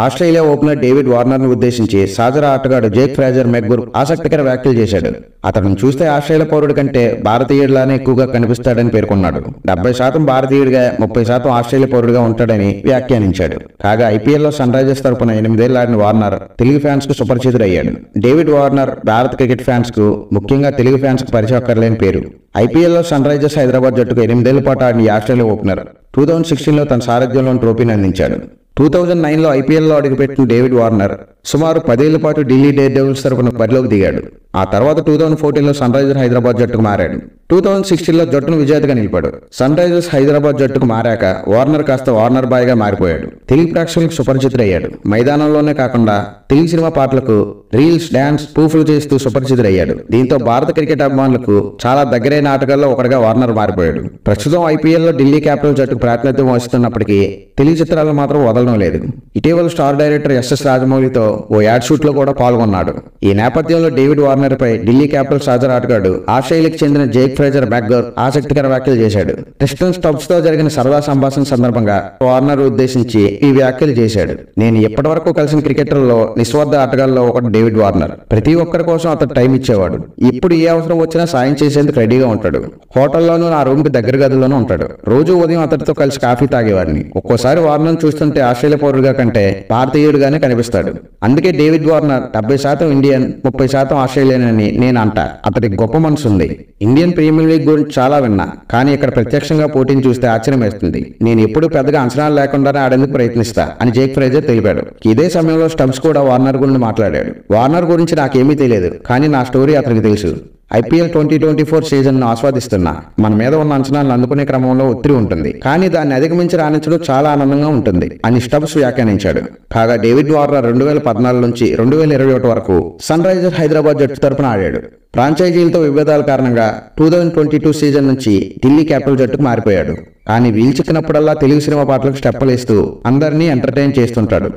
Australia opener David వార్నర్ను ఉద్దేశించి సాజరా ఆటగాడు Jake ఫ్రాజర్ మెగ్గుర్ ఆసక్తికర వ్యాఖ్యలు చేశాడు. అతను చూస్తే ఆస్ట్రేలియా పౌరుడి కంటే భారతీయుడిలానే ఎక్కువగా కనిపిస్తాడని పేర్కొన్నాడు. 70% భారతీయుడిగా 30% ఆస్ట్రేలియా పౌరుడిగా ఉంటాడని వ్యాఖ్యానించాడు. కాగా ఐపీఎల్లో సన్ రైజర్స్ తరపున 8 ఏళ్లు ఆడిన వార్నర్ తెలుగు ఫ్యాన్స్ కు సుపరిచితుడయ్యాడు. డేవిడ్ వార్నర్ భారత క్రికెట్ ఫ్యాన్స్ కు, ముఖ్యంగా తెలుగు ఫ్యాన్స్ కు పరిచయం అక్కర్లేని పేరు. ఐపీఎల్లో సన్ రైజర్స్ హైదరాబాద్ జట్టుకు 8 ఏళ్ల పాటు ఆడిన ఆస్ట్రేలియా ఓపెనర్ 2016లో తన సారథ్యంలోని ట్రోఫీని అందించాడు. 2009లో ఐపీఎల్లో అడుగుపెట్టిన డేవిడ్ వార్నర్ సుమారు 10 ఏళ్ల పాటు ఢిల్లీ డేర్ డెవిల్స్ తరపున బరిలోకి దిగాడు. ఆ తర్వాత 2014లో సన్ రైజర్స్ హైదరాబాద్ జట్టుకు మారాడు. 2016లో జట్టును విజేతగా నిలిపాడు. సన్ రైజర్స్ హైదరాబాద్ జట్టుకు మారాక వార్నర్ కాస్త వార్నర్ బాయ్ గా మారిపోయాడు. తెలుగు ప్రేక్షకులకు సుపరిచితుడయ్యాడు. మైదానంలోనే కాకుండా తెలుగు సినిమా పాటలకు రీల్స్, డాన్స్, ప్రూఫ్లు చేస్తూ సుపరిచితుడయ్యాడు. దీంతో భారత క్రికెట్ అభిమానులకు చాలా దగ్గరైన ఆటగాళ్లలో ఒకటిగా వార్నర్ మారిపోయాడు. ప్రస్తుతం ఐపీఎల్లో ఢిల్లీ క్యాపిటల్ జట్టుకు ప్రాతినిధ్యం వహిస్తున్నప్పటికీ తెలుగు చిత్రాలు మాత్రం వదలడం లేదు. ఇటీవల స్టార్ డైరెక్టర్ ఎస్ఎస్ రాజమౌళితో ఓ యాడ్ షూట్ లో కూడా పాల్గొన్నాడు. ఈ నేపథ్యంలో డేవిడ్ వార్నర్ పై ఢిల్లీ క్యాపిటల్ సాజర్ ఆటగాడు ఆస్ట్రేలియాకి చెందిన జేక్ ఫ్రాజర్ మెగ్గుర్ ఆసక్తికర వ్యాఖ్యలు చేశాడు. ట్రిస్టన్ స్టబ్స్ తో జరిగిన సరదా సంభాషణ సందర్భంగా వార్నర్ ఉద్దేశించి ఈ వ్యాఖ్యలు చేశాడు. నేను ఇప్పటివరకు కలిసిన క్రికెటర్లలో నిస్వార్థ ఆటగాళ్లలో ఒకటి డేవిడ్ వార్నర్. ప్రతి ఒక్కరి కోసం అతను టైం ఇచ్చేవాడు. ఇప్పుడు ఏ అవసరం వచ్చినా సాయం చేసేందుకు రెడీగా ఉంటాడు. హోటల్లోనూ నా రూమ్ కి దగ్గర గదిలోనూ ఉంటాడు. రోజు ఉదయం అతడితో కలిసి కాఫీ తాగేవాడిని. ఒక్కోసారి వార్నర్ చూస్తుంటే ఆస్ట్రేలియా పౌరుడిగా కంటే భారతీయుడిగానే కనిపిస్తాడు. అందుకే డేవిడ్ వార్నర్ 70% ఇండియన్, 30% ఆస్ట్రేలియన్ అని నేను అంటా. అతడికి గొప్ప మనసు ఉంది. ఇండియన్ ప్రీమియర్ లీగ్ గురించి చాలా విన్నా, కానీ ఇక్కడ ప్రత్యక్షంగా పోటీని చూస్తే ఆశ్చర్యం వేస్తుంది. నేను ఎప్పుడూ పెద్దగా అంచనాలు లేకుండానే ఆడేందుకు ప్రయత్నిస్తా అని జేక్ ఫ్రాజర్ తెలిపాడు. ఇదే సమయంలో స్టబ్స్ కూడా వార్నర్ గురించి మాట్లాడాడు. వార్నర్ గురించి నాకేమీ తెలియదు, కానీ నా స్టోరీ అతనికి తెలుసు. ఐపీఎల్ 2024 సీజన్ ను ఆస్వాదిస్తున్నా. మన మీద ఉన్న అంచనాలను అందుకునే క్రమంలో ఒత్తిడి ఉంటుంది, కానీ దాన్ని అధిగమించి రాణించడం చాలా ఆనందంగా ఉంటుంది అని స్టబ్స్ వ్యాఖ్యానించాడు. కాగా డేవిడ్ వార్నర్ 2014 నుంచి 2021 వరకు సన్ రైజర్స్ హైదరాబాద్ జట్టు తరపున ఆడాడు. ఫ్రాంచైజీలతో విభేదాల కారణంగా 2022 సీజన్ నుంచి ఢిల్లీ క్యాపిటల్ జట్టుకు మారిపోయాడు. కానీ వీలు చిక్కినప్పుడల్లా తెలుగు సినిమా పాటలకు స్టెప్పులేస్తూ అందరినీ ఎంటర్టైన్ చేస్తుంటాడు.